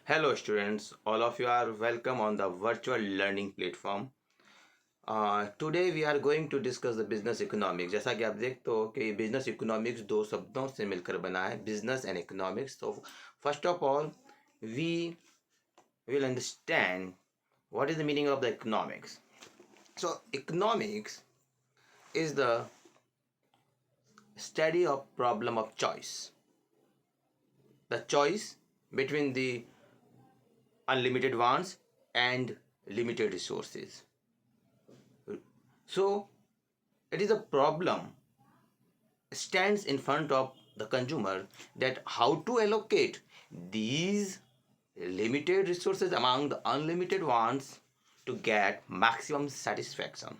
Hello students, all of you are welcome on the virtual learning platform. Today we are going to discuss the business economics. जैसा कि आप देखते हो कि business economics दो शब्दों से मिलकर बना है, business and economics. So first of all, we will understand what is the meaning of the economics. So economics is the study of problem of choice. The choice between the unlimited wants and limited resources. So it is a problem stands in front of the consumer that how to allocate these limited resources among the unlimited ones to get maximum satisfaction.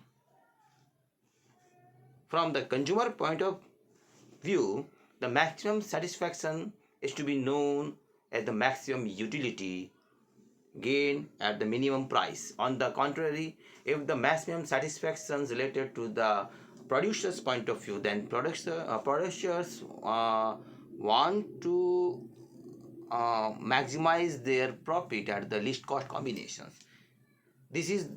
From the consumer point of view, the maximum satisfaction is to be known as the maximum utility gain at the minimum price. On the contrary, if the maximum satisfaction is related to the producer's point of view, then producers want to maximize their profit at the least cost combinations. This is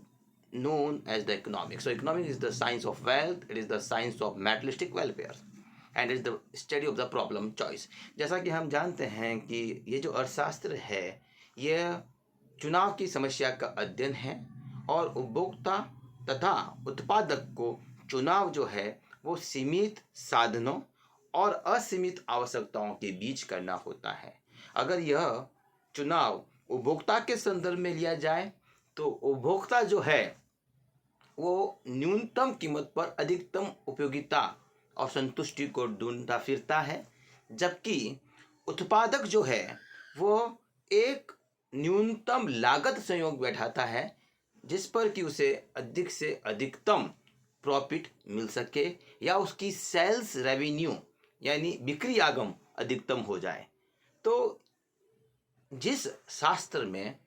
known as the economics. So economics is the science of wealth, it is the science of materialistic welfare and it is the study of the problem choice. जैसा कि हम जानते हैं कि ये जो अर्थशास्त्र है यह चुनाव की समस्या का अध्ययन है और उपभोक्ता तथा उत्पादक को चुनाव जो है वो सीमित साधनों और असीमित आवश्यकताओं के बीच करना होता है। अगर यह चुनाव उपभोक्ता के संदर्भ में लिया जाए तो उपभोक्ता जो है वो न्यूनतम कीमत पर अधिकतम उपयोगिता और संतुष्टि को ढूंढता फिरता है, जबकि उत्पादक जो है वो एक न्यूनतम लागत संयोग बैठाता है जिस पर कि उसे अधिक से अधिकतम प्रॉफिट मिल सके या उसकी सेल्स रेवेन्यू यानी बिक्री आगम अधिकतम हो जाए। तो जिस शास्त्र में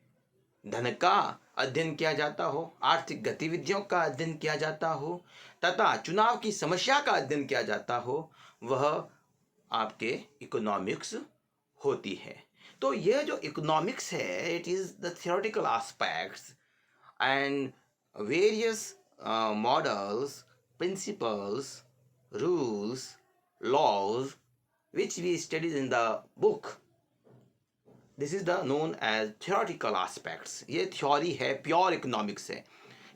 धन का अध्ययन किया जाता हो, आर्थिक गतिविधियों का अध्ययन किया जाता हो तथा चुनाव की समस्या का अध्ययन किया जाता हो, वह आपके इकोनॉमिक्स होती है। तो यह जो इकोनॉमिक्स है, it is the theoretical aspects and various models, principles, rules, laws which we studied in the book. This is the known as theoretical aspects. ये थ्योरी है, प्योर इकोनॉमिक्स है।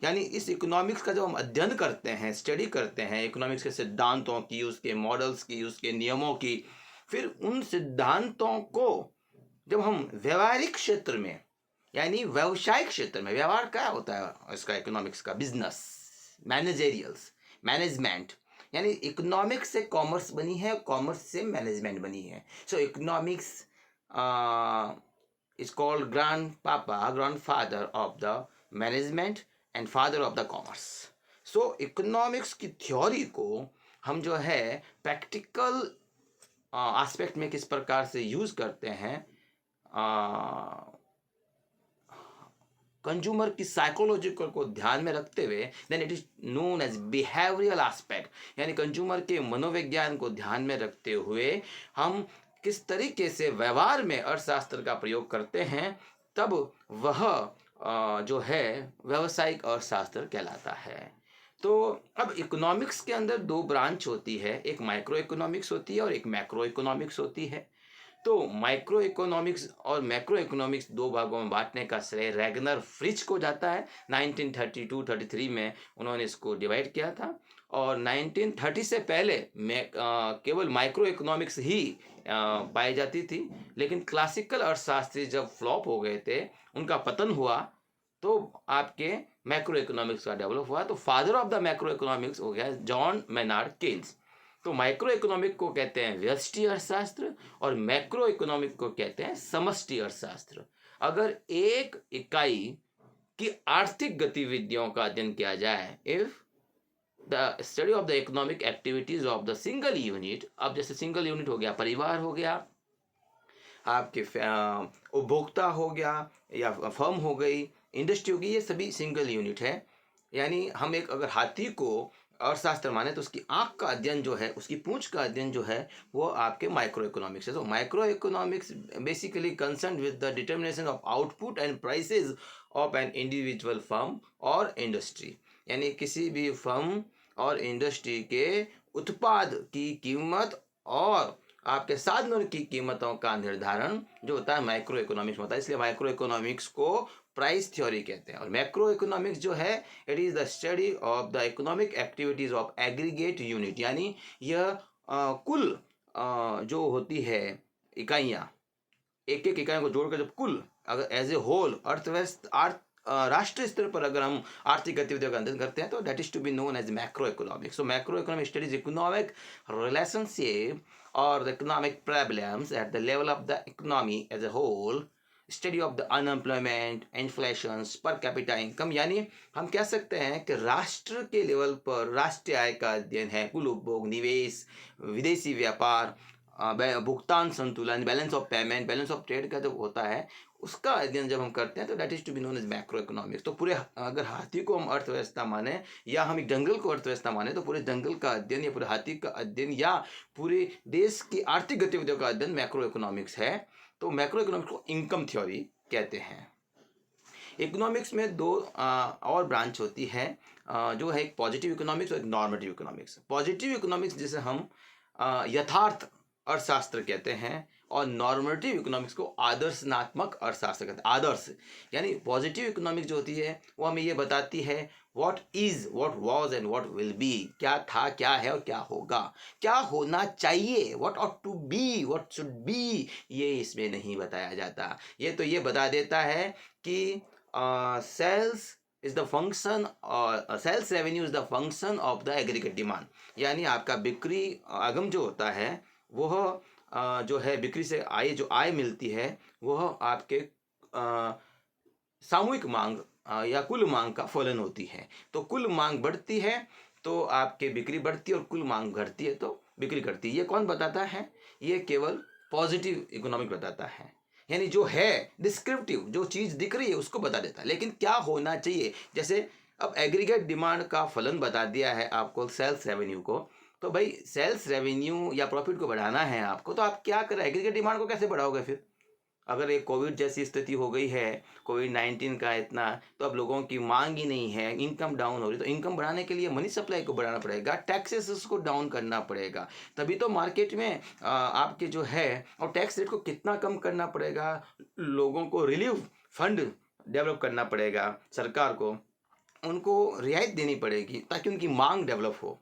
यानी इस इकोनॉमिक्स का जब हम अध्ययन करते हैं, स्टडी करते हैं इकोनॉमिक्स के सिद्धांतों की, उसके मॉडल्स की, उसके नियमों की, फिर उन सिद्धांतों को जब हम व्यवहारिक क्षेत्र में यानी व्यवसायिक क्षेत्र में, व्यवहार क्या होता है इसका इकोनॉमिक्स का, बिजनेस, मैनेजेरियल्स, मैनेजमेंट, यानी इकोनॉमिक्स से कॉमर्स बनी है, कॉमर्स से मैनेजमेंट बनी है। सो economics is called grandfather of the management and father of the commerce. So economics की थ्योरी को हम जो है प्रैक्टिकल एस्पेक्ट में किस प्रकार से यूज करते हैं, कंज्यूमर की साइकोलॉजी को ध्यान में रखते हुए, then it is known as behavioural aspect, यानी कंज्यूमर के मनोविज्ञान को ध्यान में रखते हुए हम किस तरीके से व्यवहार में अर्थशास्त्र का प्रयोग करते हैं, तब वह जो है व्यावसायिक अर्थशास्त्र कहलाता है। तो अब इकोनॉमिक्स के अंदर दो ब्रांच होती है, एक माइक्रो इकोनॉमिक्स होती है और एक मैक्रो इकोनॉमिक्स होती है। तो माइक्रो इकोनॉमिक्स और मैक्रो इकोनॉमिक्स दो भागों में बांटने का श्रेय रैगनर फ्रिच को जाता है। 1932-33 में उन्होंने इसको डिवाइड किया था और 1930 से पहले केवल माइक्रो इकोनॉमिक्स ही पाई जाती थी, लेकिन क्लासिकल अर्थशास्त्री जब फ्लॉप हो गए थे, उनका पतन हुआ, तो आपके मैक्रो इकोनॉमिक्स का डेवलप हुआ। तो father of the macro economics हो गया जॉन मेनार्ड केन्स। तो माइक्रो इकोनॉमिक को कहते हैं व्यष्टि अर्थशास्त्र और मैक्रो इकोनॉमिक को कहते हैं समष्टि अर्थशास्त्र। अगर एक इकाई की आर्थिक गतिविधियों का अध्ययन किया जाए, if the study of the economic activities of the single unit, अब जैसे सिंगल यूनिट हो गया परिवार, हो गया आपके उपभोक्ता हो गया, या फर्म हो गई, इंडस्ट्री हो गई, ये सभी सिंगल यूनिट है। यानी हम एक अगर हाथी को अर्थशास्त्र माने तो उसकी आँख का अध्ययन जो है, उसकी पूंछ का अध्ययन जो है, वो आपके माइक्रो इकोनॉमिक्स है। तो micro economics basically concern with the determination of output and prices of an individual firm और इंडस्ट्री, यानी किसी भी फर्म और इंडस्ट्री के उत्पाद की कीमत और आपके साधनों की कीमतों का निर्धारण जो होता है माइक्रो इकोनॉमिक्स में होता है। इसलिए माइक्रो इकोनॉमिक्स को प्राइस थ्योरी कहते हैं। और मैक्रो इकोनॉमिक्स जो है, it is the study of the economic activities of aggregate unit, यानी यह कुल जो होती है इकाइयाँ, एक एक इकाइयों को जोड़कर जब कुल अगर एज ए होल राष्ट्रीय स्तर पर अगर हम आर्थिक गतिविधियों का अध्ययन करते हैं तो that is to be known as macro economics. So macro economic studies economic relationship और the economic problems at the level of the economy as a whole, study of the unemployment, inflation, per capita income, यानी हम कह सकते हैं कि राष्ट्र के level पर राष्ट्रीय आय का अध्ययन है, कुल उपभोग, निवेश, विदेशी व्यापार, भुगतान संतुलन, balance of payment, balance of trade का जब होता है उसका अध्ययन जब हम करते हैं तो that is to be known as macro economics. तो पूरे अगर हाथी को हम अर्थव्यवस्था माने या हम एक जंगल को अर्थव्यवस्था माने तो पूरे जंगल का अध्ययन या पूरे हाथी का अध्ययन या पूरे देश की आर्थिक गतिविधियों का अध्ययन मैक्रो इकोनॉमिक्स है। तो मैक्रो इकोनॉमिक्स को इनकम थ्योरी कहते हैं। इकोनॉमिक्स में दो और ब्रांच होती है जो है एक पॉजिटिव इकोनॉमिक्स और एक नॉर्मेटिव इकोनॉमिक्स। पॉजिटिव इकोनॉमिक्स जिसे हम यथार्थ अर्थशास्त्र कहते हैं और नॉर्मेटिव इकोनॉमिक्स को आदर्शनात्मक अर्थशास्त्र कहते हैं। आदर्श यानी पॉजिटिव इकोनॉमिक्स जो होती है वो हमें ये बताती है what is, what was and what will be, क्या था, क्या है और क्या होगा, क्या होना चाहिए, what ought to be, what should be, ये इसमें नहीं बताया जाता। ये तो ये बता देता है कि सेल्स इज द फंक्शन और sales revenue is the function of the aggregate demand, यानी आपका बिक्री आगम जो होता है वह जो है बिक्री से जो आय मिलती है वह आपके सामूहिक मांग या कुल मांग का फलन होती है। तो कुल मांग बढ़ती है तो आपके बिक्री बढ़ती है और कुल मांग घटती है तो बिक्री घटती है। ये कौन बताता है? ये केवल पॉजिटिव इकोनॉमिक बताता है, यानी जो है डिस्क्रिप्टिव, जो चीज़ दिख रही है उसको बता देता है, लेकिन क्या होना चाहिए। जैसे अब एग्रीगेट डिमांड का फलन बता दिया है आपको सेल्स रेवेन्यू को, तो भाई सेल्स रेवेन्यू या प्रॉफिट को बढ़ाना है आपको, तो आप क्या करें, एग्रीगेट डिमांड को कैसे बढ़ाओगे फिर? अगर एक कोविड जैसी स्थिति हो गई है, कोविड-19 का इतना, तो अब लोगों की मांग ही नहीं है, इनकम डाउन हो रही, तो इनकम बढ़ाने के लिए मनी सप्लाई को बढ़ाना पड़ेगा, टैक्सेस उसको डाउन करना पड़ेगा, तभी तो मार्केट में आपके जो है, और टैक्स रेट को कितना कम करना पड़ेगा, लोगों को रिलीफ फंड डेवलप करना पड़ेगा, सरकार को उनको रियायत देनी पड़ेगी ताकि उनकी मांग डेवलप हो,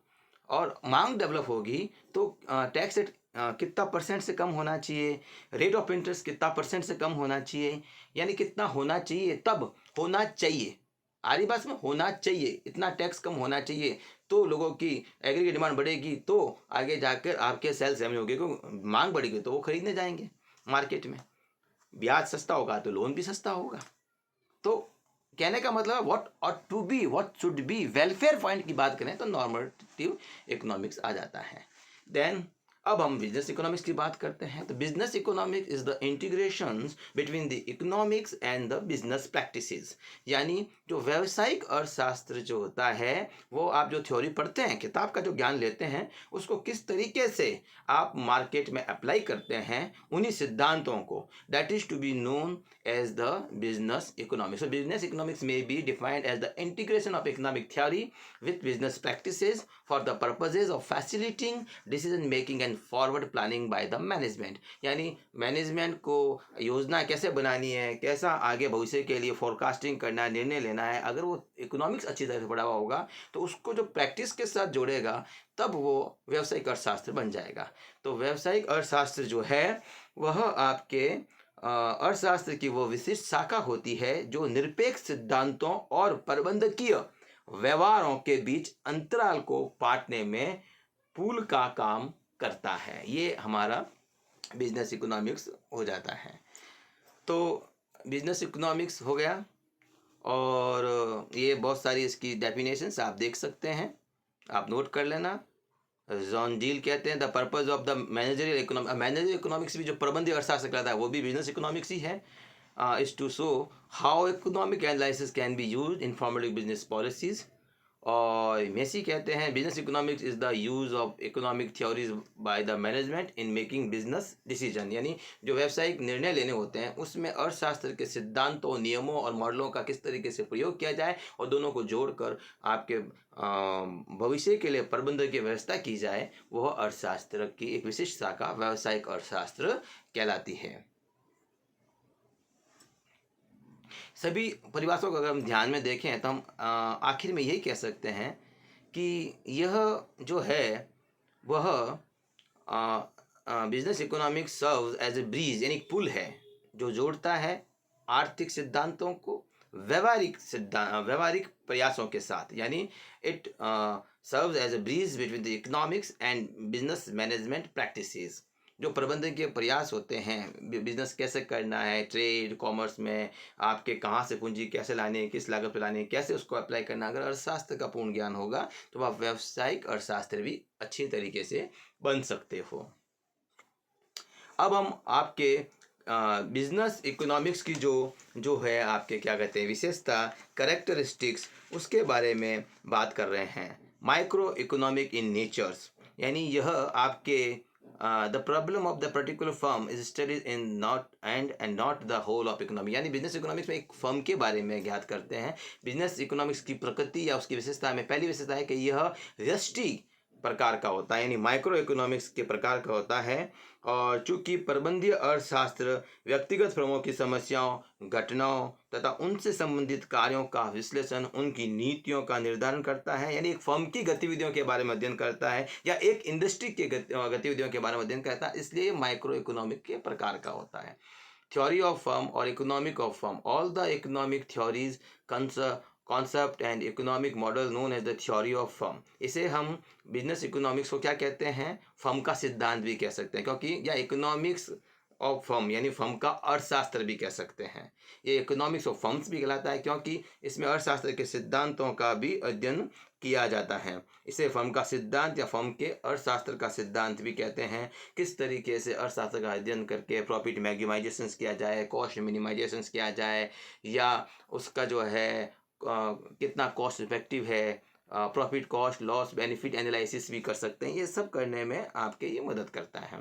और मांग डेवलप होगी तो टैक्स रेट कितना परसेंट से कम होना चाहिए, रेट ऑफ इंटरेस्ट कितना परसेंट से कम होना चाहिए, यानी कितना होना चाहिए, तब होना चाहिए, आरी बात में होना चाहिए, इतना टैक्स कम होना चाहिए, तो लोगों की एग्रीगेट डिमांड बढ़ेगी, तो आगे जाकर आपके सेल्स रेवेन्यू होगी, क्योंकि मांग बढ़ेगी तो वो खरीदने जाएंगे मार्केट में, ब्याज सस्ता होगा तो लोन भी सस्ता होगा। तो कहने का मतलब what ought to be, what should be, welfare point की बात करें तो नॉर्मेटिव इकोनॉमिक्स आ जाता है। देन अब हम बिजनेस इकोनॉमिक्स की बात करते हैं। तो business economics is the integration between the economics and the business practices, यानी जो व्यावसायिक अर्थशास्त्र जो होता है वो आप जो थ्योरी पढ़ते हैं, किताब का जो ज्ञान लेते हैं, उसको किस तरीके से आप मार्केट में अप्लाई करते हैं, उन्हीं सिद्धांतों को, that is to be known as the business economics. So business economics may be defined as the integration of economic theory with business practices for the purposes of facilitating decision making and forward planning by the management. यानी management को योजना कैसे बनानी है, कैसा आगे भविष्य के लिए फोरकास्टिंग करना है, निर्णय लेना है, अगर वो इकोनॉमिक्स अच्छी तरह से पढ़ा हुआ होगा तो उसको जो प्रैक्टिस के साथ जोड़ेगा तब वो व्यावसायिक अर्थशास्त्र बन जाएगा। तो व्यावसायिक अर्थशास्त्र जो है वह आपके अर्थशास्त्र की वो विशिष्ट शाखा होती है जो निरपेक्ष सिद्धांतों और प्रबंधकीय व्यवहारों के बीच अंतराल को पाटने में पुल का काम करता है। ये हमारा बिजनेस इकोनॉमिक्स हो जाता है। तो बिजनेस इकोनॉमिक्स हो गया, और ये बहुत सारी इसकी डेफिनेशंस आप देख सकते हैं, आप नोट कर लेना। जॉन डील कहते हैं the purpose of the managerial economics, managerial economics भी जो प्रबंधीय अर्थशास्त्र कहलाता है वो भी बिजनेस इकोनॉमिक्स ही है। Is to show how economic analysis can be used in formulating business policies, और मेसी कहते हैं business economics is the use of economic theories by the management in making business decision, यानी जो व्यावसायिक निर्णय लेने होते हैं उसमें अर्थशास्त्र के सिद्धांतों, नियमों और मॉडलों का किस तरीके से प्रयोग किया जाए और दोनों को जोड़कर आपके भविष्य के लिए प्रबंधन की व्यवस्था की जाए, वह अर्थशास्त्र की एक विशिष्ट शाखा व्यावसायिक अर्थशास्त्र कहलाती है। सभी परिभाषाओं को अगर हम ध्यान में देखें तो हम आखिर में यही कह सकते हैं कि यह जो है वह business economics serves as a bridge, यानी पुल है जो जोड़ता है आर्थिक सिद्धांतों को व्यवहारिक प्रयासों के साथ, यानी it serves as a bridge between the economics and business management practices. जो प्रबंधन के प्रयास होते हैं, बिजनेस कैसे करना है, ट्रेड कॉमर्स में आपके कहाँ से पूंजी कैसे लानी है, किस लागत पे लानी है, कैसे उसको अप्लाई करना, अगर अर्थशास्त्र का पूर्ण ज्ञान होगा तो आप व्यावसायिक अर्थशास्त्र भी अच्छी तरीके से बन सकते हो। अब हम आपके बिजनेस इकोनॉमिक्स की जो है आपके क्या कहते हैं विशेषता, करेक्टरिस्टिक्स, उसके बारे में बात कर रहे हैं। माइक्रो इकोनॉमिक इन नेचर्स, यानी यह आपके the problem of the particular firm is studies in not and not the whole of economy, यानी बिजनेस इकोनॉमिक्स में एक फर्म के बारे में ज्ञात करते हैं। बिजनेस इकोनॉमिक्स की प्रकृति या उसकी विशेषता में पहली विशेषता है कि यह व्यष्टि प्रकार का होता है, यानी माइक्रो इकोनॉमिक्स के प्रकार का होता है। और चूंकि प्रबंधीय अर्थशास्त्र व्यक्तिगत फर्मों की समस्याओं, घटनाओं तथा उनसे संबंधित कार्यों का विश्लेषण, उनकी नीतियों का निर्धारण करता है, यानी एक फर्म की गतिविधियों के बारे में अध्ययन करता है या एक इंडस्ट्री के गतिविधियों के बारे में अध्ययन करता है, इसलिए माइक्रो इकोनॉमिक के प्रकार का होता है। थ्योरी ऑफ फर्म और economic of firm, all the economic theories concept and economic model known as the theory of firm. इसे हम बिजनेस इकोनॉमिक्स को क्या कहते हैं, फर्म का सिद्धांत भी कह सकते हैं, क्योंकि या इकोनॉमिक्स ऑफ फर्म यानी फर्म का अर्थशास्त्र भी कह सकते हैं। ये इकोनॉमिक्स ऑफ फर्म्स भी कहलाता है क्योंकि इसमें अर्थशास्त्र के सिद्धांतों का भी अध्ययन किया जाता है। इसे फर्म का सिद्धांत या फर्म के अर्थशास्त्र का सिद्धांत भी कहते हैं। किस तरीके से अर्थशास्त्र का अध्ययन करके प्रॉफिट मैक्सिमाइजेशन किया जाए, कॉस्ट मिनिमाइजेशन किया जाए, या उसका जो है कितना कॉस्ट इफेक्टिव है, profit cost loss benefit analysis भी कर सकते हैं। ये सब करने में आपके ये मदद करता है।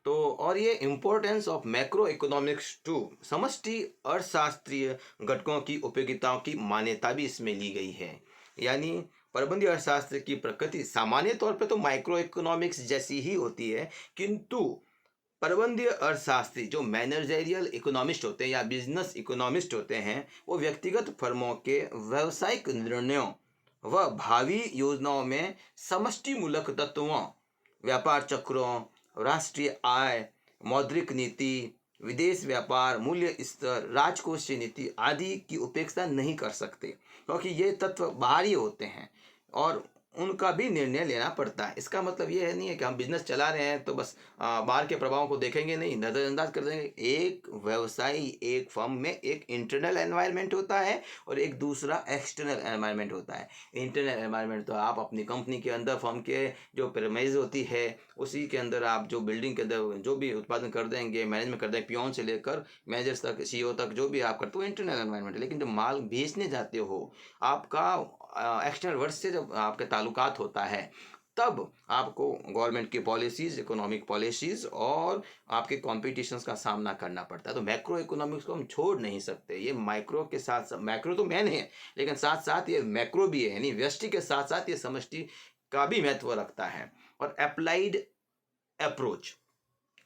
तो और ये importance of macro economics too, समष्टि अर्थशास्त्रीय घटकों की उपयोगिताओं की मान्यता भी इसमें ली गई है। यानी प्रबंधीय अर्थशास्त्र की प्रकृति सामान्य तौर पे तो माइक्रो इकोनॉमिक्स जैसी ही होती है, किंतु प्रबंधीय अर्थशास्त्री जो मैनेजरियल इकोनॉमिस्ट होते हैं या बिजनेस इकोनॉमिस्ट होते हैं, वो व्यक्तिगत फर्मों के व्यावसायिक निर्णयों व भावी योजनाओं में समष्टिमूलक तत्वों, व्यापार चक्रों, राष्ट्रीय आय, मौद्रिक नीति, विदेश व्यापार, मूल्य स्तर, राजकोषीय नीति आदि की उपेक्षा नहीं कर सकते, क्योंकि ये तत्व बाहरी होते हैं और उनका भी निर्णय लेना पड़ता है। इसका मतलब ये है नहीं है कि हम बिजनेस चला रहे हैं तो बस बाहर के प्रभावों को देखेंगे नहीं, नज़रअंदाज कर देंगे। एक व्यवसायी, एक फर्म में एक इंटरनल एनवायरनमेंट होता है और एक दूसरा एक्सटर्नल एनवायरनमेंट होता है। इंटरनल एनवायरनमेंट तो आप अपनी कंपनी के अंदर, फर्म के जो प्रेमाइज होती है उसी के अंदर आप जो बिल्डिंग के अंदर जो भी उत्पादन कर देंगे, मैनेजमेंट कर देंगे, पियोन से लेकर मैनेजर्स तक, सीईओ तक, जो भी आप करते हो इंटरनल एनवायरनमेंट है। लेकिन जब माल बेचने जाते हो, आपका एक्सटर्नल वर्ल्ड से जब आपके ताल्लुकात होता है, तब आपको गवर्नमेंट की पॉलिसीज़, इकोनॉमिक पॉलिसीज़ और आपके कॉम्पिटिशन्स का सामना करना पड़ता है। तो मैक्रो इकोनॉमिक्स को हम छोड़ नहीं सकते। ये माइक्रो के साथ साथ, मैक्रो तो मैन है लेकिन साथ साथ ये मैक्रो भी है, यानी व्यष्टि के साथ साथ ये समष्टि का भी महत्व रखता है। और applied approach,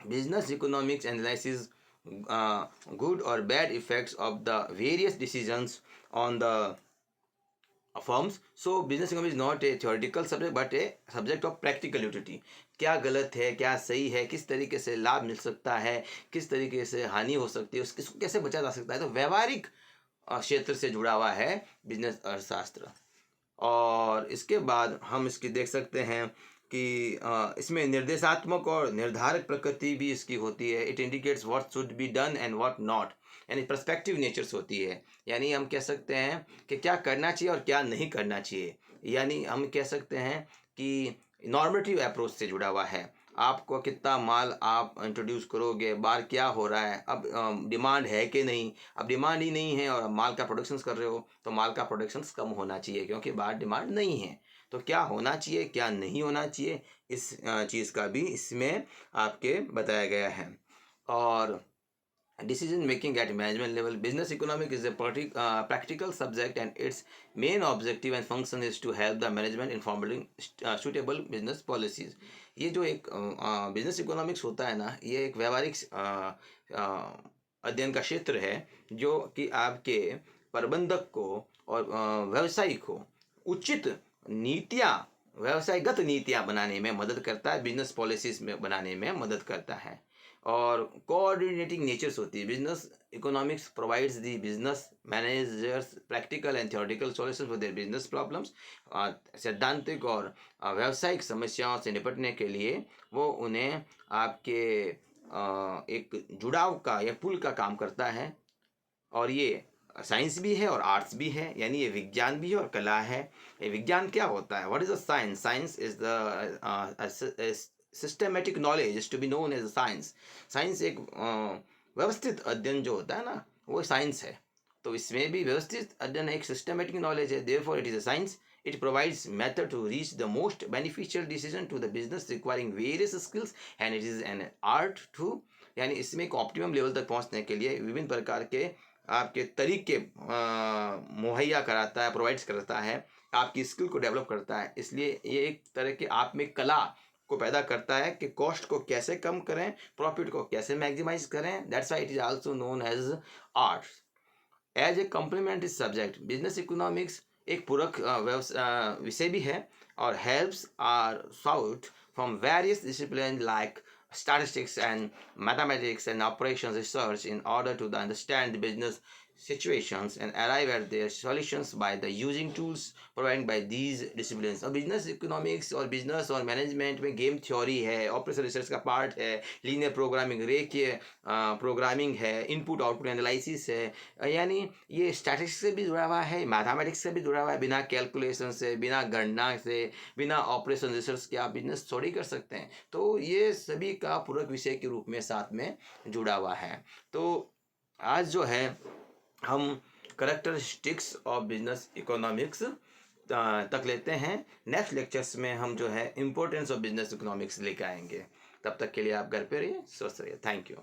business economics analysis good or bad effects of the various decisions on the firms. So business economics is not a theoretical subject but a subject of practical utility. क्या गलत है, क्या सही है, किस तरीके से लाभ मिल सकता है, किस तरीके से हानि हो सकती है, उसको कैसे बचा जा सकता है, तो व्यवहारिक क्षेत्र से जुड़ा हुआ है बिजनेस अर्थशास्त्र। और इसके बाद हम इसकी देख सकते हैं कि इसमें निर्देशात्मक और निर्धारक प्रकृति भी इसकी होती है। It indicates what should be done and what not, यानी पर्सपेक्टिव नेचर्स होती है। यानी हम कह सकते हैं कि क्या करना चाहिए और क्या नहीं करना चाहिए। यानी हम कह सकते हैं कि नॉर्मेटिव अप्रोच से जुड़ा हुआ है। आपको कितना माल आप इंट्रोड्यूस करोगे, बाहर क्या हो रहा है, अब डिमांड है कि नहीं। अब डिमांड ही नहीं है और माल का प्रोडक्शन कर रहे हो तो माल का प्रोडक्शन कम होना चाहिए, क्योंकि बाहर डिमांड नहीं है। तो क्या होना चाहिए क्या नहीं होना चाहिए, इस चीज़ का भी इसमें आपके बताया गया है। और decision making at management level, business economics is a practical subject, and its main objective and function is to help the management in formulating suitable business policies. ये जो एक बिजनेस इकोनॉमिक्स होता है ना, ये एक व्यावहारिक अध्ययन का क्षेत्र है, जो कि आपके प्रबंधक को और व्यवसायी को उचित नीतियाँ, व्यवसायगत नीतियाँ बनाने में मदद करता है, बिजनेस पॉलिसीज में बनाने में मदद करता है। और कोऑर्डिनेटिंग नेचर्स होती है। Business economics provides the business managers practical and theoretical solution for their business problems. सैद्धांतिक और व्यावसायिक समस्याओं से निपटने के लिए वो उन्हें आपके एक जुड़ाव का या पुल का काम करता है। और ये साइंस भी है और आर्ट्स भी है, यानी ये विज्ञान भी है और कला है। ये विज्ञान क्या होता है, what is the science? Science is the systematic knowledge is to be known as science. Science एक व्यवस्थित अध्ययन जो होता है ना, वो साइंस है। तो इसमें भी व्यवस्थित अध्ययन एक सिस्टमेटिक नॉलेज है, therefore it is a science. It provides method to reach the most beneficial decision to the business requiring various skills, and it is an art too, यानी इसमें एक ऑप्टिमम लेवल तक पहुंचने के लिए विभिन्न प्रकार के आपके तरीके मुहैया कराता है, प्रोवाइड्स करता है, आपकी स्किल को डेवलप करता है। इसलिए ये एक तरह के आप में कला को पैदा करता है कि कॉस्ट को कैसे कम करें, प्रॉफिट को कैसे मैक्सिमाइज करें। That's why it is also known as art. As a complementary subject, business economics एक पूरक विषय भी है और helps are sought from various discipline like statistics and mathematics and operations research in order to understand the business situations and arrive at their solutions by the using tools provided by these disciplines. और business economics और business और management में game theory है, operation research का part है, linear programming, रेखीय programming है, input output analysis है। यानी ये स्टैटिस्टिक्स से भी जुड़ा हुआ है, मैथमेटिक्स से भी जुड़ा हुआ है। बिना कैलकुलेशन से, बिना गणना से, बिना ऑपरेशन रिसर्च के आप बिजनेस थोड़ी कर सकते हैं। तो ये सभी का पूरक विषय के रूप में साथ में जुड़ा हुआ है। तो आज जो है हम करेक्टरिस्टिक्स ऑफ बिजनेस इकोनॉमिक्स तक लेते हैं। नेक्स्ट लेक्चर्स में हम जो है इम्पोर्टेंस ऑफ बिजनेस इकोनॉमिक्स लेकर आएंगे। तब तक के लिए आप घर पे रहिए, स्वस्थ रहिए। Thank you.